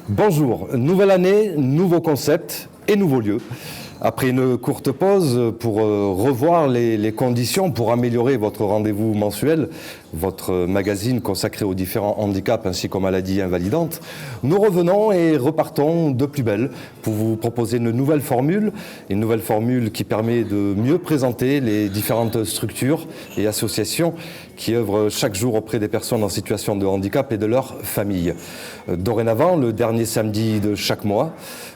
Bonjour, nouvelle année, nouveau concept et nouveau lieu. Après une courte pause pour revoir les conditions pour améliorer votre rendez-vous mensuel, votre magazine consacré aux différents handicaps ainsi qu'aux maladies invalidantes, nous revenons et repartons de plus belle pour vous proposer une nouvelle formule qui permet de mieux présenter les différentes structures et associations qui œuvrent chaque jour auprès des personnes en situation de handicap et de leurs familles. Dorénavant, le dernier samedi de chaque mois,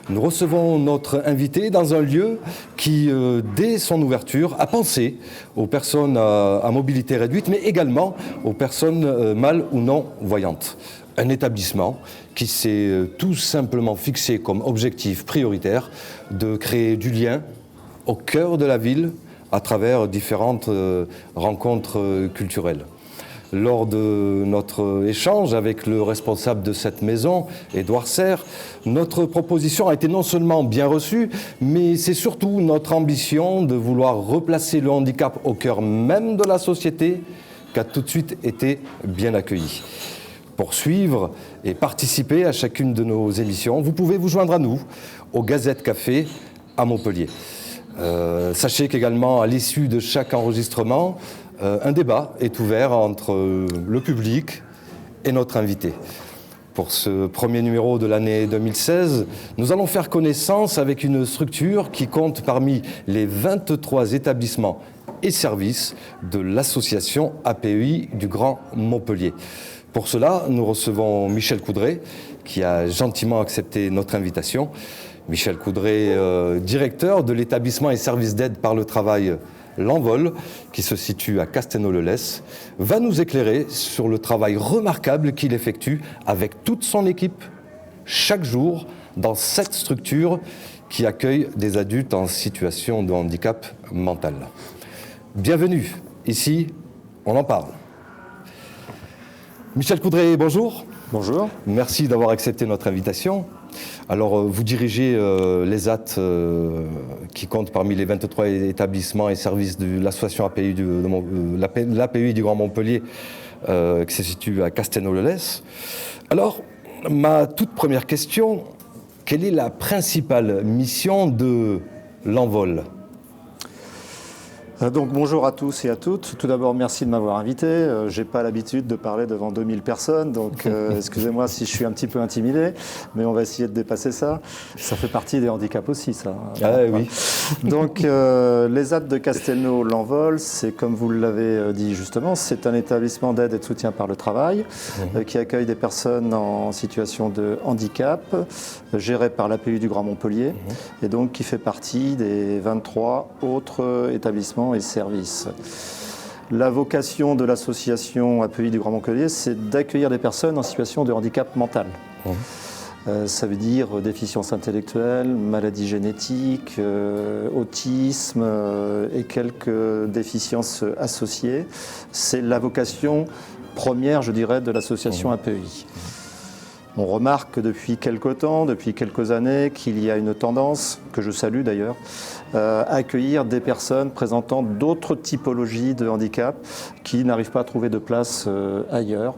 nous recevons notre invité dans un lieu qui, dès son ouverture, a pensé aux personnes à mobilité réduite, mais également aux personnes mal ou non voyantes. Un établissement qui s'est tout simplement fixé comme objectif prioritaire de créer du lien au cœur de la ville à travers différentes rencontres culturelles. Lors de notre échange avec le responsable de cette maison, Édouard Serre, notre proposition a été non seulement bien reçue, mais c'est surtout notre ambition de vouloir replacer le handicap au cœur même de la société qui a tout de suite été bien accueilli. Pour suivre et participer à chacune de nos émissions, vous pouvez vous joindre à nous au Gazette Café à Montpellier. Sachez qu'également, à l'issue de chaque enregistrement, un débat est ouvert entre le public et notre invité. Pour ce premier numéro de l'année 2016, nous allons faire connaissance avec une structure qui compte parmi les 23 établissements et services de l'association APEI du Grand Montpellier. Pour cela, nous recevons Michel Coudray, qui a gentiment accepté notre invitation. Michel Coudray, directeur de l'établissement et service d'aide par le travail L'Envol, qui se situe à Castelnau-le-Lez, va nous éclairer sur le travail remarquable qu'il effectue avec toute son équipe chaque jour dans cette structure qui accueille des adultes en situation de handicap mental. Bienvenue, ici, on en parle. Michel Coudray, bonjour. Bonjour. Merci d'avoir accepté notre invitation. Alors, vous dirigez l'ESAT, qui compte parmi les 23 établissements et services de l'association APEI l'APEI du Grand Montpellier, qui se situe à Castelnau-le-Lez. Alors, ma toute première question, quelle est la principale mission de l'Envol ? Donc bonjour à tous et à toutes. Tout d'abord, merci de m'avoir invité. J'ai pas l'habitude de parler devant 2000 personnes, donc excusez-moi si je suis un petit peu intimidé, mais on va essayer de dépasser ça. Ça fait partie des handicaps aussi, ça. Ah oui. Donc l'ESAT de Castelnau, L'Envol, c'est comme vous l'avez dit justement, c'est un établissement d'aide et de soutien par le travail qui accueille des personnes en situation de handicap, géré par l'APEI du Grand Montpellier, et donc qui fait partie des 23 autres établissements et services. La vocation de l'association APEI du Grand Montpellier, c'est d'accueillir des personnes en situation de handicap mental. Ça veut dire déficience intellectuelle, maladie génétique, autisme et quelques déficiences associées. C'est la vocation première, je dirais, de l'association APEI. On remarque depuis quelque temps, depuis quelques années, qu'il y a une tendance, que je salue d'ailleurs, à accueillir des personnes présentant d'autres typologies de handicap qui n'arrivent pas à trouver de place ailleurs.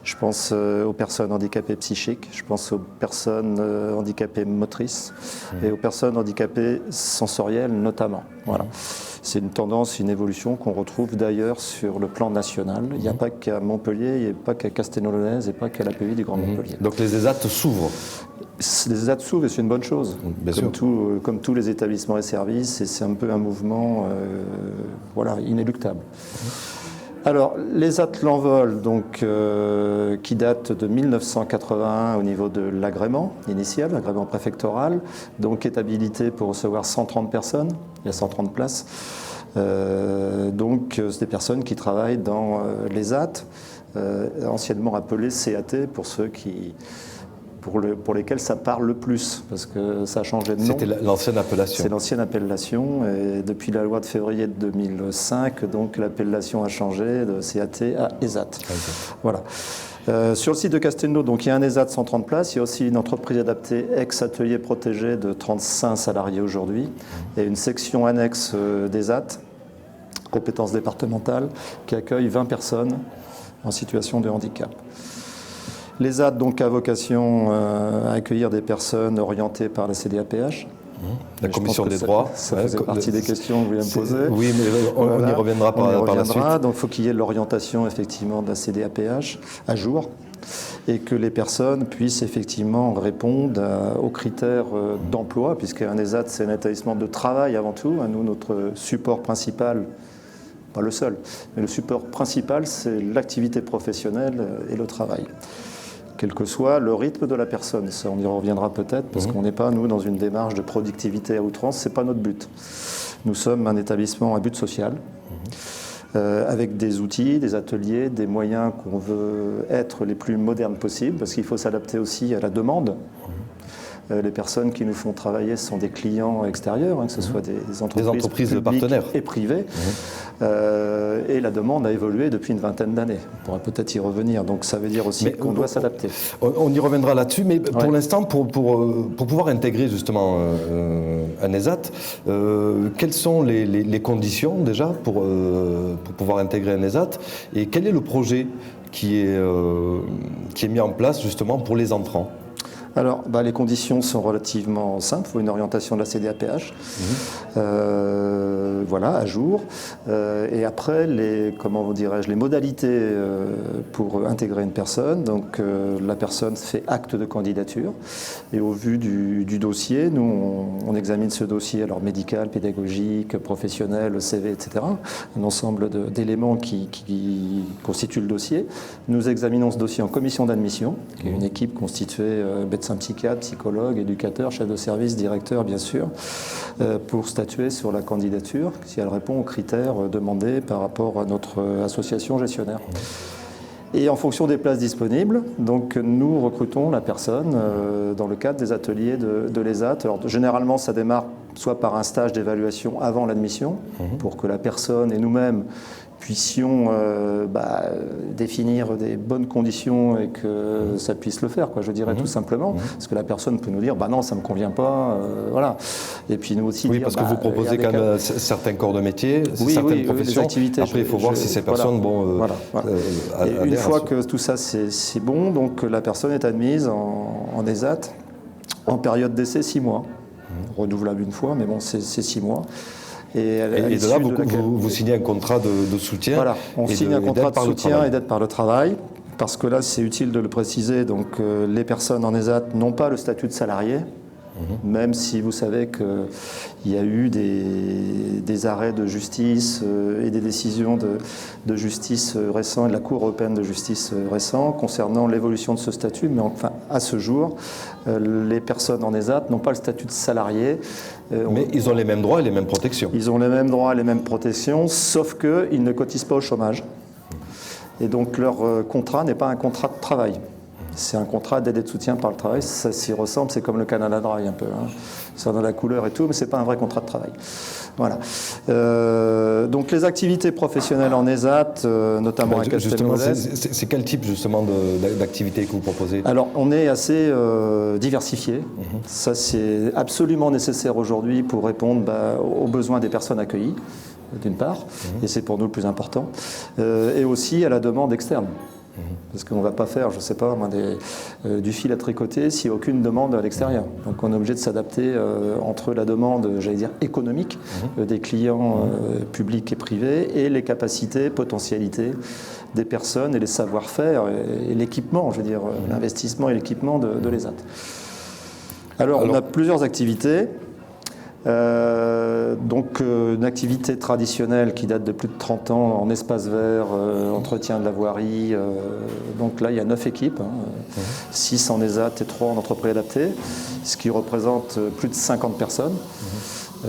Je pense aux personnes handicapées psychiques, je pense aux personnes handicapées motrices et aux personnes handicapées sensorielles notamment. Voilà. C'est une tendance, une évolution qu'on retrouve d'ailleurs sur le plan national. Il n'y a pas qu'à Montpellier, il n'y a pas qu'à Castelnau-le-Lez et pas qu'à l'APEI du Grand Montpellier. Donc les ESAT s'ouvrent. Les ESAT s'ouvrent et c'est une bonne chose, comme tous les établissements et services, et c'est un peu un mouvement inéluctable. Alors, l'ESAT L'Envol, donc, qui date de 1981 au niveau de l'agrément initial, l'agrément préfectoral, donc est habilité pour recevoir 130 personnes, il y a 130 places. Donc, c'est des personnes qui travaillent dans l'ESAT, anciennement appelé CAT pour ceux qui... Pour lesquels ça parle le plus, parce que ça a changé de nom. C'était l'ancienne appellation. C'est l'ancienne appellation, et depuis la loi de février de 2005, donc l'appellation a changé de CAT à ESAT. Voilà. Sur le site de Castelnau, donc il y a un ESAT de 130 places, il y a aussi une entreprise adaptée ex-atelier protégé de 35 salariés aujourd'hui, et une section annexe d'ESAT, compétences départementales, qui accueille 20 personnes en situation de handicap. L'ESAT donc a vocation à accueillir des personnes orientées par la CDAPH. La commission des droits. Ça faisait partie des questions que vous vouliez me poser. Oui, mais on y reviendra par la suite. Donc il faut qu'il y ait l'orientation effectivement de la CDAPH à jour et que les personnes puissent effectivement répondre aux critères d'emploi, puisqu'un ESAT c'est un établissement de travail avant tout. Nous, notre support principal, pas le seul, mais le support principal c'est l'activité professionnelle et le travail. Quel que soit le rythme de la personne. Ça, on y reviendra peut-être, parce qu'on n'est pas, nous, dans une démarche de productivité à outrance, ce n'est pas notre but. Nous sommes un établissement à but social, avec des outils, des ateliers, des moyens qu'on veut être les plus modernes possibles, parce qu'il faut s'adapter aussi à la demande. Les personnes qui nous font travailler sont des clients extérieurs, que ce soit des entreprises publiques partenaires et privées. Et la demande a évolué depuis une vingtaine d'années. On pourra peut-être y revenir. Donc ça veut dire aussi qu'on doit s'adapter. On y reviendra là-dessus, mais pour l'instant, pour pouvoir intégrer justement un ESAT, quelles sont les conditions déjà pour pouvoir intégrer un ESAT, et quel est le projet qui est mis en place justement pour les entrants? Alors, les conditions sont relativement simples. Il faut une orientation de la CDAPH, voilà, à jour. Et après, les modalités pour intégrer une personne. Donc, la personne fait acte de candidature. Et au vu du dossier, nous, on examine ce dossier, alors médical, pédagogique, professionnel, CV, etc. Un ensemble d'éléments qui constituent le dossier. Nous examinons ce dossier en commission d'admission, qui est une équipe constituée médecin psychiatre, psychologue, éducateur, chef de service, directeur bien sûr, pour statuer sur la candidature, si elle répond aux critères demandés par rapport à notre association gestionnaire. Et en fonction des places disponibles, donc nous recrutons la personne dans le cadre des ateliers de l'ESAT. Alors généralement ça démarre soit par un stage d'évaluation avant l'admission, pour que la personne et nous-mêmes puissions définir des bonnes conditions et que ça puisse le faire, je dirais tout simplement. Parce que la personne peut nous dire non, ça ne me convient pas, voilà. Et puis nous aussi parce que vous proposez quand même certains corps de métier, certaines professions. Après, il faut voir si ces personnes et une fois que tout ça c'est bon, donc la personne est admise en ESAT en période d'essai 6 mois. Renouvelable une fois, mais bon, c'est 6 mois. Et de là, vous signez un contrat de soutien. Voilà, on signe un contrat de soutien et d'aide par le travail, parce que là, c'est utile de le préciser. Donc, les personnes en ESAT n'ont pas le statut de salarié, même si vous savez qu'il y a eu des arrêts de justice et des décisions de justice récents, et de la Cour européenne de justice récents concernant l'évolution de ce statut. Mais enfin, à ce jour, les personnes en ESAT n'ont pas le statut de salarié. Mais ils ont les mêmes droits et les mêmes protections. Ils ont les mêmes droits et les mêmes protections, sauf qu'ils ne cotisent pas au chômage. Et donc leur contrat n'est pas un contrat de travail. C'est un contrat d'aide et de soutien par le travail. Ça s'y ressemble, c'est comme le Canada Dry un peu. Ça dans la couleur et tout, mais ce n'est pas un vrai contrat de travail. Voilà. Donc les activités professionnelles en ESAT, notamment à Castelnaudary. C'est quel type justement d'activité que vous proposez? Alors on est assez diversifié. Ça c'est absolument nécessaire aujourd'hui pour répondre aux besoins des personnes accueillies, d'une part, et c'est pour nous le plus important, et aussi à la demande externe. Parce qu'on ne va pas faire, je ne sais pas, du fil à tricoter s'il n'y a aucune demande à l'extérieur. Donc on est obligé de s'adapter entre la demande, j'allais dire, économique des clients publics et privés et les capacités, potentialités des personnes et les savoir-faire et l'équipement, je veux dire, l'investissement et l'équipement de l'ESAT. Alors on a plusieurs activités. Donc une activité traditionnelle qui date de plus de 30 ans en espace vert, entretien de la voirie. Donc là il y a 9 équipes, 6 en ESAT et 3 en entreprise adaptée, ce qui représente plus de 50 personnes.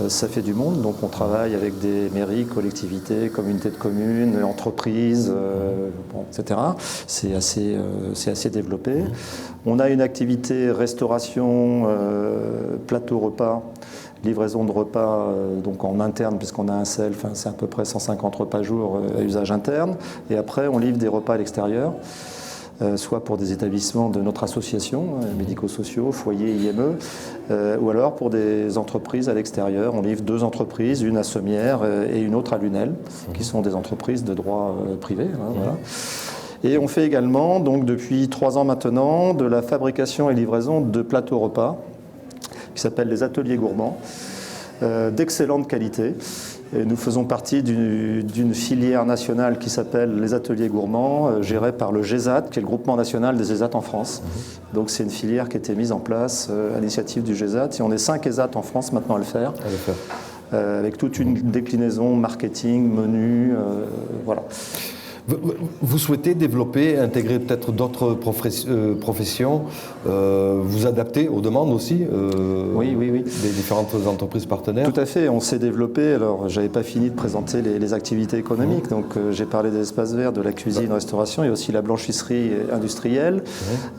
Ça fait du monde, donc on travaille avec des mairies, collectivités, communautés de communes, entreprises, etc. C'est assez développé. On a une activité restauration, plateau repas, livraison de repas donc en interne, puisqu'on a un self, c'est à peu près 150 repas jour à usage interne. Et après, on livre des repas à l'extérieur, soit pour des établissements de notre association, médico-sociaux, foyer, IME, ou alors pour des entreprises à l'extérieur. On livre 2 entreprises, une à Sommières et une autre à Lunel, qui sont des entreprises de droit privé. Voilà. Et on fait également, donc depuis 3 ans maintenant, de la fabrication et livraison de plateaux repas qui s'appellent les ateliers gourmands, d'excellente qualité. Et nous faisons partie d'une filière nationale qui s'appelle les ateliers gourmands, gérée par le GESAT, qui est le groupement national des ESAT en France. Donc c'est une filière qui a été mise en place à l'initiative du GESAT. Et on est 5 ESAT en France maintenant à le faire. Avec toute une déclinaison marketing, menu, voilà. Vous souhaitez développer, intégrer peut-être d'autres professions, vous adapter aux demandes aussi oui. des différentes entreprises partenaires? Tout à fait, on s'est développé. Alors, j'avais pas fini de présenter les activités économiques. Donc, j'ai parlé des espaces verts, de la cuisine, restauration, et aussi la blanchisserie industrielle,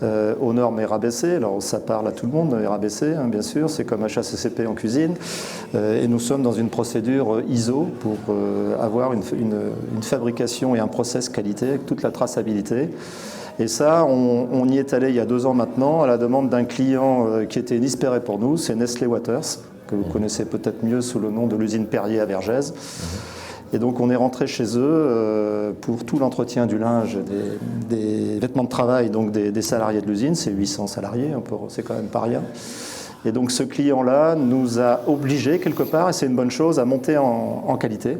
aux normes RABC. Alors, ça parle à tout le monde, RABC, hein, bien sûr. C'est comme HACCP en cuisine. Et nous sommes dans une procédure ISO pour avoir une fabrication et un process qualité avec toute la traçabilité. Et ça, on y est allé il y a 2 ans maintenant à la demande d'un client qui était inespéré pour nous, c'est Nestlé Waters, que vous connaissez peut-être mieux sous le nom de l'usine Perrier à Vergès. Et donc on est rentré chez eux pour tout l'entretien du linge, des vêtements de travail, donc des salariés de l'usine, c'est 800 salariés, c'est quand même pas rien. Et donc ce client-là nous a obligés quelque part, et c'est une bonne chose, à monter en qualité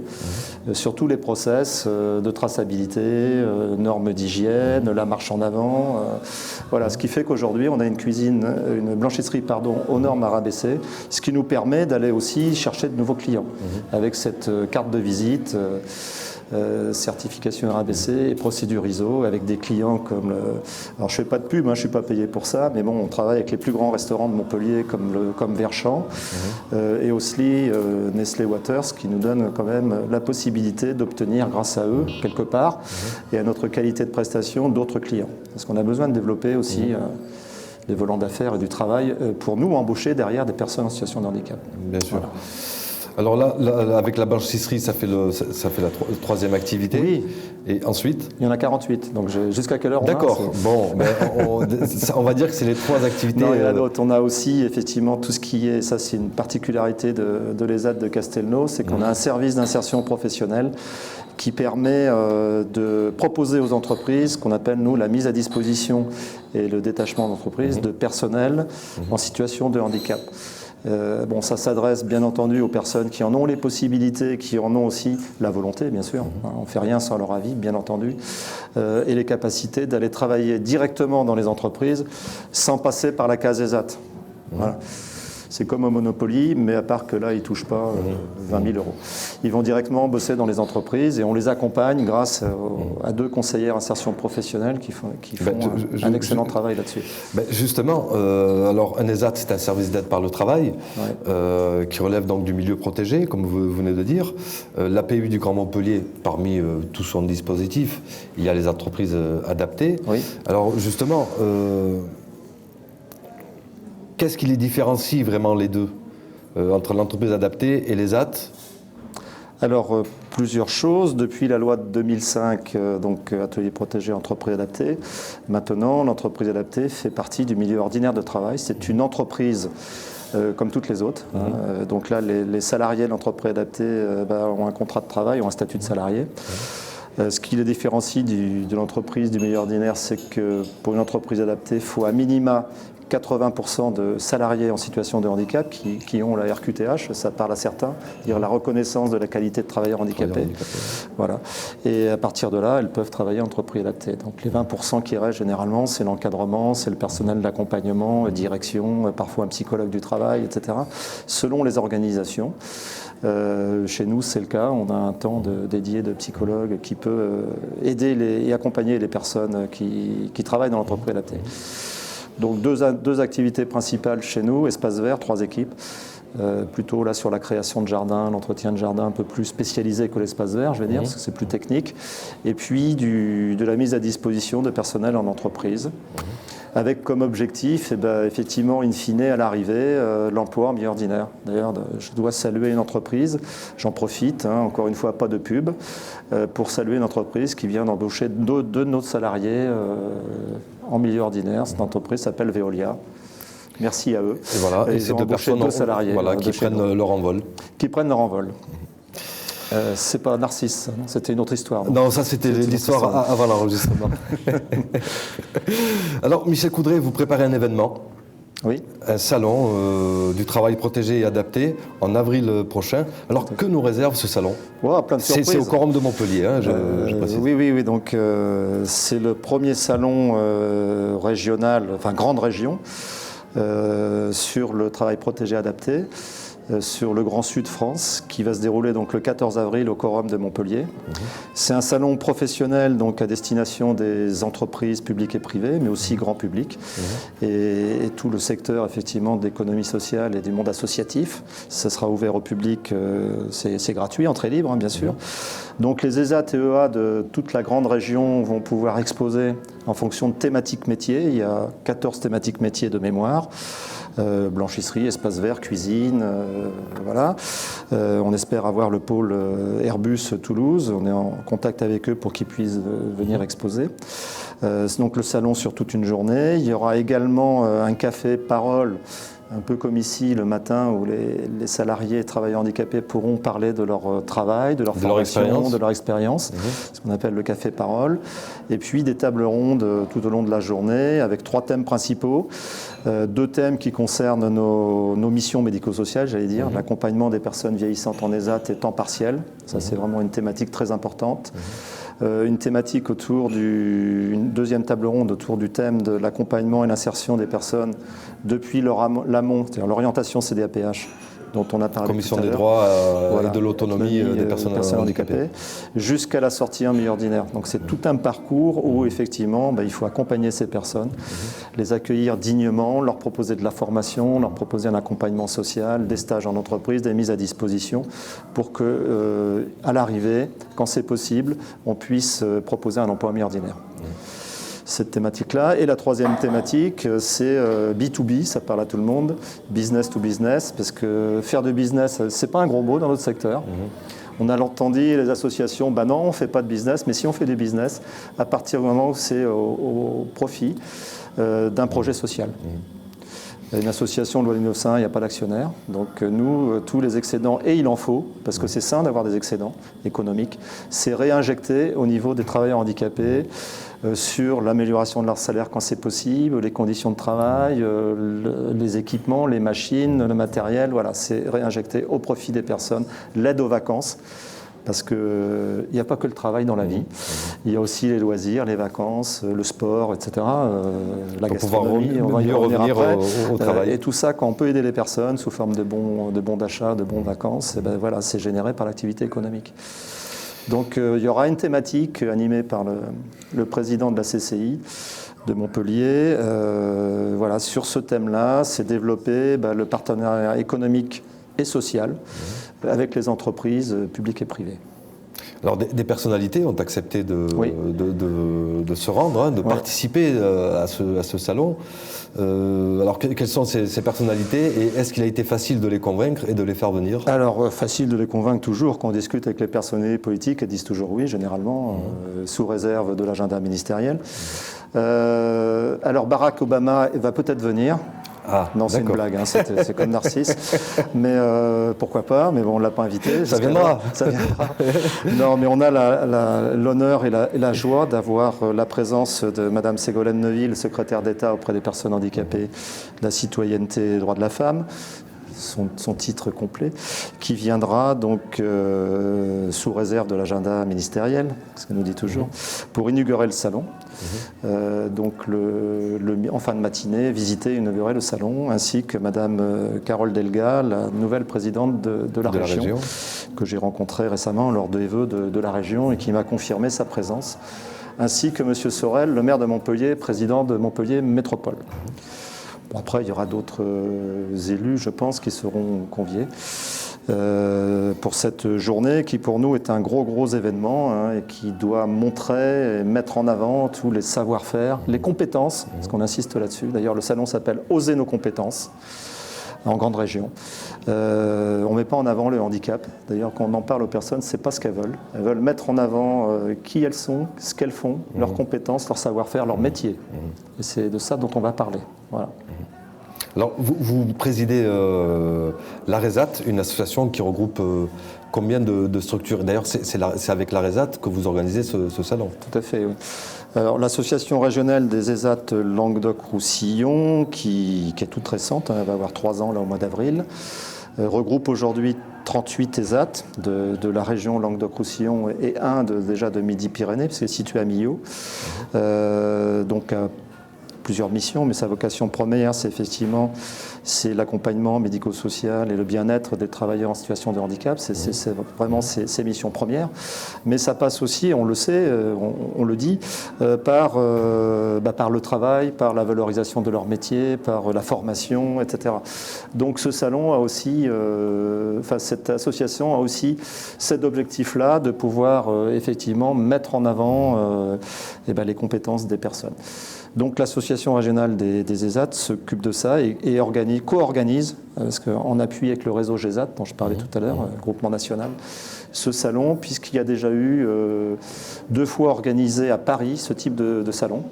sur tous les process de traçabilité, normes d'hygiène, la marche en avant. Voilà, ce qui fait qu'aujourd'hui on a une blanchisserie aux normes RABC, ce qui nous permet d'aller aussi chercher de nouveaux clients avec cette carte de visite. Certification RABC et procédure ISO avec des clients comme alors je fais pas de pub, je suis pas payé pour ça, mais bon, on travaille avec les plus grands restaurants de Montpellier comme Verchamp et aussi Nestlé Waters qui nous donne quand même la possibilité d'obtenir grâce à eux quelque part et à notre qualité de prestation d'autres clients, parce qu'on a besoin de développer aussi des volants d'affaires et du travail pour nous embaucher derrière des personnes en situation de handicap. Bien sûr. Voilà. Alors là, avec la blanchisserie, ça fait la 3e activité. Oui. Et ensuite? Il y en a 48, donc jusqu'à quelle heure on a? D'accord, bon, on va dire que c'est les 3 activités. Non, il y en a d'autres. On a aussi effectivement tout ce qui est, ça c'est une particularité de l'ESAT de Castelnau, c'est qu'on a un service d'insertion professionnelle qui permet de proposer aux entreprises ce qu'on appelle nous la mise à disposition et le détachement d'entreprise de personnel en situation de handicap. Bon, ça s'adresse bien entendu aux personnes qui en ont les possibilités, qui en ont aussi la volonté, bien sûr. On ne fait rien sans leur avis, bien entendu. Et les capacités d'aller travailler directement dans les entreprises sans passer par la case ESAT. Voilà. C'est comme au Monopoly, mais à part que là, ils ne touchent pas 20 000 euros. Ils vont directement bosser dans les entreprises et on les accompagne grâce à 2 conseillères insertion professionnelle qui font un excellent travail là-dessus. Justement, alors un ESAT, c'est un service d'aide par le travail qui relève donc du milieu protégé, comme vous venez de dire. L'APU du Grand Montpellier, parmi tout son dispositif, il y a les entreprises adaptées. Oui. Alors justement, qu'est-ce qui les différencie vraiment les deux, entre l'entreprise adaptée et l'ESAT? Alors, plusieurs choses. Depuis la loi de 2005, donc atelier protégé, entreprise adaptée, maintenant l'entreprise adaptée fait partie du milieu ordinaire de travail. C'est une entreprise comme toutes les autres. Donc là, les salariés de l'entreprise adaptée ont un contrat de travail, ont un statut de salarié. Ce qui les différencie de l'entreprise du milieu ordinaire, c'est que pour une entreprise adaptée, il faut à minima 80% de salariés en situation de handicap qui ont la RQTH, ça parle à certains, dire la reconnaissance de la qualité de travailleur handicapé. Voilà. Et à partir de là, elles peuvent travailler en entreprise adaptée. Donc les 20% qui restent généralement, c'est l'encadrement, c'est le personnel d'accompagnement, direction, parfois un psychologue du travail, etc. Selon les organisations. Chez nous, c'est le cas. On a un temps dédié de psychologue qui peut aider et accompagner les personnes qui travaillent dans l'entreprise adaptée. Donc deux activités principales chez nous, espace vert, 3 équipes, plutôt là sur la création de jardin, l'entretien de jardin un peu plus spécialisé que l'espace vert, je vais dire, parce que c'est plus technique, et puis de la mise à disposition de personnel en entreprise, avec comme objectif, effectivement, in fine, à l'arrivée, l'emploi en milieu ordinaire. D'ailleurs, je dois saluer une entreprise, j'en profite, encore une fois, pas de pub, pour saluer une entreprise qui vient d'embaucher 2 de nos salariés en milieu ordinaire. Cette entreprise s'appelle Veolia. Merci à eux. Et voilà, et ils ont embauché 2 salariés qui prennent leur envol. Qui prennent leur envol. C'est pas Narcisse, non, c'était une autre histoire. Non, ça c'était l'histoire avant l'enregistrement. Alors, Michel Coudray, vous préparez un événement. Oui. Un salon du travail protégé et adapté en avril prochain. Alors, que nous réserve ce salon? Plein de surprises. C'est au Quorum de Montpellier, hein, je précise. Oui. Donc, c'est le premier salon régional, enfin grande région, sur le travail protégé et adapté. Sur le Grand Sud France, qui va se dérouler donc le 14 avril au Quorum de Montpellier. C'est un salon professionnel donc à destination des entreprises publiques et privées, mais aussi grand public, et tout le secteur effectivement de l'économie sociale et du monde associatif. Ça sera ouvert au public, c'est gratuit, entrée libre bien sûr. Donc les ESAT et EA de toute la grande région vont pouvoir exposer en fonction de thématiques métiers. Il y a 14 thématiques métiers de mémoire. Blanchisserie, espace vert, cuisine, voilà. On espère avoir le pôle Airbus Toulouse. On est en contact avec eux pour qu'ils puissent venir exposer. Donc le salon sur toute une journée. Il y aura également un café parole, un peu comme ici le matin, où les salariés et travailleurs handicapés pourront parler de leur travail, de leur formation, de leur expérience, ce qu'on appelle le café parole. Et puis des tables rondes tout au long de la journée avec 3 thèmes principaux. 2 thèmes qui concernent nos missions médico-sociales, j'allais dire, l'accompagnement des personnes vieillissantes en ESAT et temps partiel. Ça, c'est vraiment une thématique très importante. Une thématique une deuxième table ronde autour du thème de l'accompagnement et l'insertion des personnes depuis l'amont, c'est-à-dire l'orientation CDAPH, dont on a parlé Commission tout à des l'heure. droits Voilà, et de l'autonomie des personnes handicapées. Jusqu'à la sortie en milieu ordinaire. Donc c'est tout un parcours où effectivement il faut accompagner ces personnes, les accueillir dignement, leur proposer de la formation, leur proposer un accompagnement social, des stages en entreprise, des mises à disposition pour que à l'arrivée, quand c'est possible, on puisse proposer un emploi en milieu ordinaire. Cette thématique-là. Et la troisième thématique, c'est B2B, ça parle à tout le monde, business to business, parce que faire de business, c'est pas un gros mot dans notre secteur. On a entendu les associations, non, on ne fait pas de business, mais si on fait du business, à partir du moment où c'est au profit d'un projet social. Une association, loi 1901, il n'y a pas d'actionnaire. Donc nous, tous les excédents, et il en faut, parce que c'est sain d'avoir des excédents économiques, c'est réinjecté au niveau des travailleurs handicapés sur l'amélioration de leur salaire quand c'est possible, les conditions de travail, les équipements, les machines, le matériel, voilà, c'est réinjecté au profit des personnes, l'aide aux vacances. Parce qu'il n'y a pas que le travail dans la vie, il y a aussi les loisirs, les vacances, le sport, etc. La gastronomie, on va y revenir après. Au travail. Et tout ça, quand on peut aider les personnes sous forme de bons d'achat, de bons vacances, voilà, c'est généré par l'activité économique. Donc il y aura une thématique animée par le président de la CCI de Montpellier. Voilà, sur ce thème-là, c'est développer le partenariat économique et social avec les entreprises publiques et privées. Alors des personnalités ont accepté de se rendre, de participer à ce salon. Alors quelles sont ces personnalités et est-ce qu'il a été facile de les convaincre et de les faire venir? Alors facile de les convaincre toujours. Quand on discute avec les personnalités politiques, elles disent toujours oui, généralement, sous réserve de l'agenda ministériel. Alors Barack Obama va peut-être venir. Non, c'est une blague, c'est comme Narcisse. Mais pourquoi pas, mais bon, on ne l'a pas invité. Ça viendra. Non, mais on a l'honneur et la joie d'avoir la présence de Madame Ségolène Neuville, secrétaire d'État auprès des personnes handicapées, la citoyenneté et les droits de la femme. Son titre complet, qui viendra donc sous réserve de l'agenda ministériel, ce qu'elle nous dit toujours, pour inaugurer le salon. Donc en fin de matinée, visiter et inaugurer le salon, ainsi que Madame Carole Delga, la nouvelle présidente de la région, que j'ai rencontrée récemment lors des vœux de la région et qui m'a confirmé sa présence, ainsi que Monsieur Sorel, le maire de Montpellier, président de Montpellier Métropole. Bon, après, il y aura d'autres élus, je pense, qui seront conviés pour cette journée qui, pour nous, est un gros événement et qui doit montrer et mettre en avant tous les savoir-faire, les compétences, parce qu'on insiste là-dessus. D'ailleurs, le salon s'appelle « Oser nos compétences » en grande région. On ne met pas en avant le handicap. D'ailleurs, quand on en parle aux personnes, ce n'est pas ce qu'elles veulent. Elles veulent mettre en avant qui elles sont, ce qu'elles font, leurs compétences, leur savoir-faire, leur métier. Et c'est de ça dont on va parler. Voilà. Alors, vous présidez l'ARESAT, une association qui regroupe combien de structures? D'ailleurs, c'est avec l'ARESAT que vous organisez ce salon. Tout à fait, oui. Alors, l'association régionale des ESAT Languedoc-Roussillon, qui est toute récente, elle va avoir 3 ans là, au mois d'avril, regroupe aujourd'hui 38 ESAT de la région Languedoc-Roussillon et un déjà de Midi-Pyrénées, parce qu'il est situé à Millau. Donc, plusieurs missions, mais sa vocation première, c'est l'accompagnement médico-social et le bien-être des travailleurs en situation de handicap. C'est vraiment ses missions premières. Mais ça passe aussi, on le sait, on le dit, par le travail, par la valorisation de leur métier, par la formation, etc. Donc ce salon a aussi, cette association a aussi cet objectif-là de pouvoir effectivement mettre en avant les compétences des personnes. Donc l'association régionale des ESAT s'occupe de ça et co-organise, parce qu'en appui avec le réseau GESAT, dont je parlais tout à l'heure, groupement national, ce salon, puisqu'il y a déjà eu 2 fois organisé à Paris ce type de salon,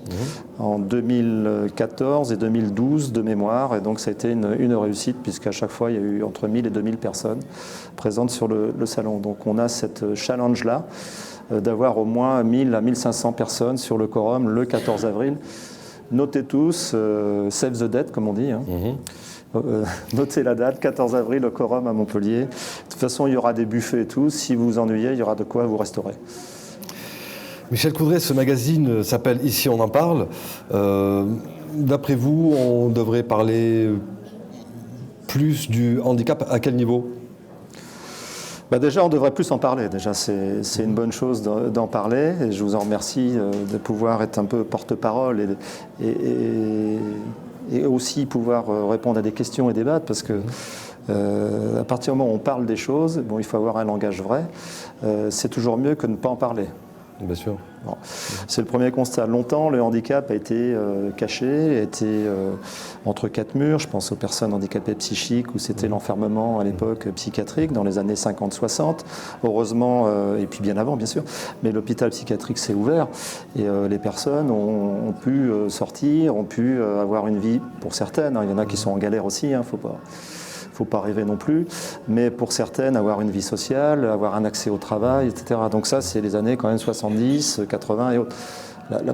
en 2014 et 2012 de mémoire, et donc ça a été une réussite, puisqu'à chaque fois il y a eu entre 1000 et 2000 personnes présentes sur le salon. Donc on a cette challenge-là, d'avoir au moins 1000 à 1500 personnes sur le quorum le 14 avril. Notez tous, save the date, comme on dit. Notez la date, 14 avril, au quorum à Montpellier. De toute façon, il y aura des buffets et tout. Si vous vous ennuyez, il y aura de quoi vous restaurer. Michel Coudray, ce magazine s'appelle « Ici on en parle ». D'après vous, on devrait parler plus du handicap à quel niveau ? Déjà, on devrait plus en parler. Déjà, c'est une bonne chose d'en parler. Et je vous en remercie de pouvoir être un peu porte-parole et aussi pouvoir répondre à des questions et débattre. Parce que à partir du moment où on parle des choses, il faut avoir un langage vrai. C'est toujours mieux que de ne pas en parler. Bien sûr. Bon. C'est le premier constat. Longtemps, le handicap a été caché, a été entre 4 murs. Je pense aux personnes handicapées psychiques, où c'était l'enfermement à l'époque psychiatrique, dans les années 50-60. Heureusement, et puis bien avant, bien sûr, mais l'hôpital psychiatrique s'est ouvert et les personnes ont pu sortir, ont pu avoir une vie, pour certaines. Il y en a qui sont en galère aussi, faut pas rêver non plus, mais pour certaines, avoir une vie sociale, avoir un accès au travail, etc. Donc ça, c'est les années quand même 70, 80 et autres. Le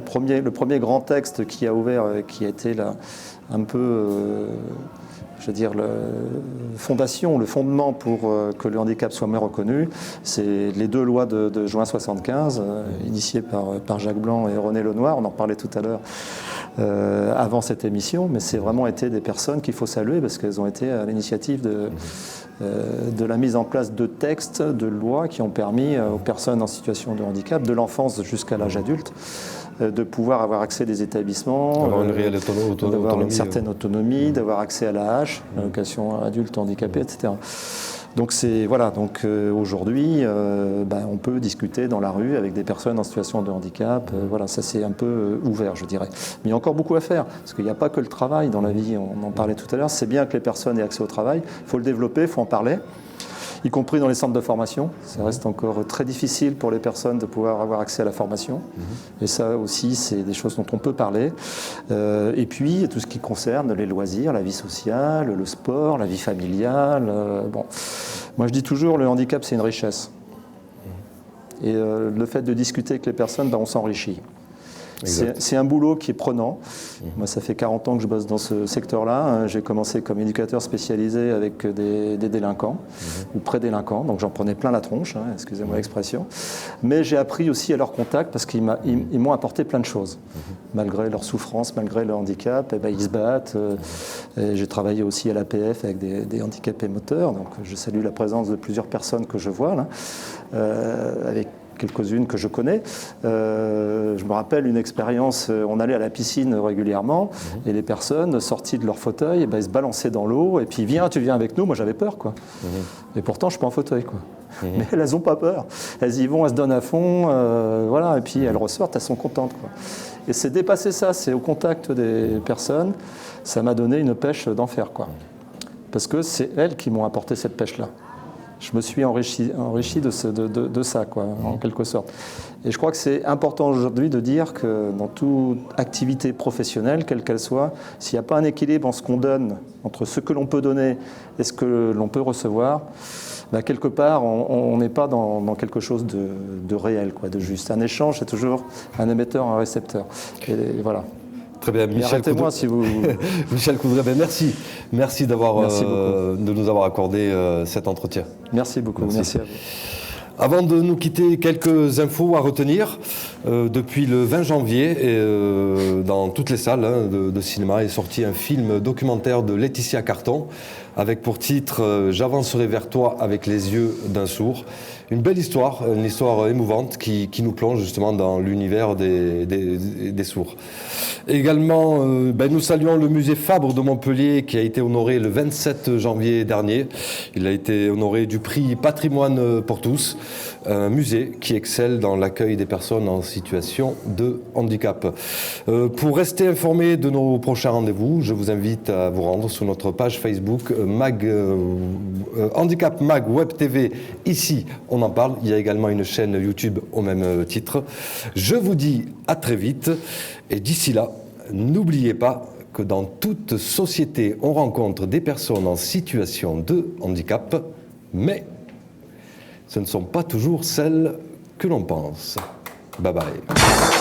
premier grand texte qui a ouvert, qui a été là, un peu, la fondation, le fondement pour que le handicap soit mieux reconnu, c'est les 2 lois de juin 75, initiées par Jacques Blanc et René Lenoir, on en parlait tout à l'heure, avant cette émission, mais c'est vraiment été des personnes qu'il faut saluer parce qu'elles ont été à l'initiative de la mise en place de textes, de lois qui ont permis aux personnes en situation de handicap, de l'enfance jusqu'à l'âge adulte, de pouvoir avoir accès à des établissements, avoir une réelle autonomie, d'avoir une certaine autonomie, d'avoir accès à l'AH, l'allocation adulte handicapé, etc. Donc aujourd'hui, on peut discuter dans la rue avec des personnes en situation de handicap. Ça c'est un peu ouvert, je dirais. Mais il y a encore beaucoup à faire, parce qu'il n'y a pas que le travail dans la vie. On en parlait tout à l'heure. C'est bien que les personnes aient accès au travail. Il faut le développer, il faut en parler, y compris dans les centres de formation. Ça reste encore très difficile pour les personnes de pouvoir avoir accès à la formation. Et ça aussi, c'est des choses dont on peut parler. Et puis, tout ce qui concerne les loisirs, la vie sociale, le sport, la vie familiale. Moi, je dis toujours, le handicap, c'est une richesse. Et le fait de discuter avec les personnes, on s'enrichit. C'est un boulot qui est prenant. Moi, ça fait 40 ans que je bosse dans ce secteur-là. J'ai commencé comme éducateur spécialisé avec des délinquants ou pré-délinquants, donc j'en prenais plein la tronche, excusez-moi l'expression. Mais j'ai appris aussi à leur contact parce qu'ils m'ont apporté plein de choses. Malgré leur souffrance, malgré leur handicap, ils se battent. J'ai travaillé aussi à l'APF avec des handicapés moteurs, donc je salue la présence de plusieurs personnes que je vois là, avec quelques-unes que je connais. Je me rappelle une expérience, on allait à la piscine régulièrement et les personnes sorties de leur fauteuil, ils se balançaient dans l'eau et puis tu viens avec nous. Moi j'avais peur Et pourtant je suis pas en fauteuil Mais elles n'ont pas peur. Elles y vont, elles se donnent à fond, et puis elles ressortent, elles sont contentes Et c'est dépasser ça, c'est au contact des personnes, ça m'a donné une pêche d'enfer Parce que c'est elles qui m'ont apporté cette pêche-là. je me suis enrichi de ça, quoi, en quelque sorte. Et je crois que c'est important aujourd'hui de dire que dans toute activité professionnelle, quelle qu'elle soit, s'il n'y a pas un équilibre en ce qu'on donne, entre ce que l'on peut donner et ce que l'on peut recevoir, ben quelque part, on n'est pas dans quelque chose de réel, quoi, de juste. Un échange, c'est toujours un émetteur, un récepteur. Et voilà. Très bien, Michel. Arrêtez-moi si vous... Michel Coudray, ben merci. Merci de nous avoir accordé cet entretien. Merci beaucoup. Merci à vous. Avant de nous quitter, quelques infos à retenir. Depuis le 20 janvier, dans toutes les salles de cinéma, est sorti un film documentaire de Laetitia Carton, avec pour titre « J'avancerai vers toi avec les yeux d'un sourd ». Une belle histoire, une histoire émouvante qui nous plonge justement dans l'univers des sourds. Également, nous saluons le musée Fabre de Montpellier qui a été honoré le 27 janvier dernier. Il a été honoré du prix Patrimoine pour tous, un musée qui excelle dans l'accueil des personnes en situation de handicap. Pour rester informé de nos prochains rendez-vous, je vous invite à vous rendre sur notre page Facebook Handicap Mag Web TV. Ici, on en parle. Il y a également une chaîne YouTube au même titre. Je vous dis à très vite et d'ici là, n'oubliez pas que dans toute société, on rencontre des personnes en situation de handicap, mais ce ne sont pas toujours celles que l'on pense. Bye bye.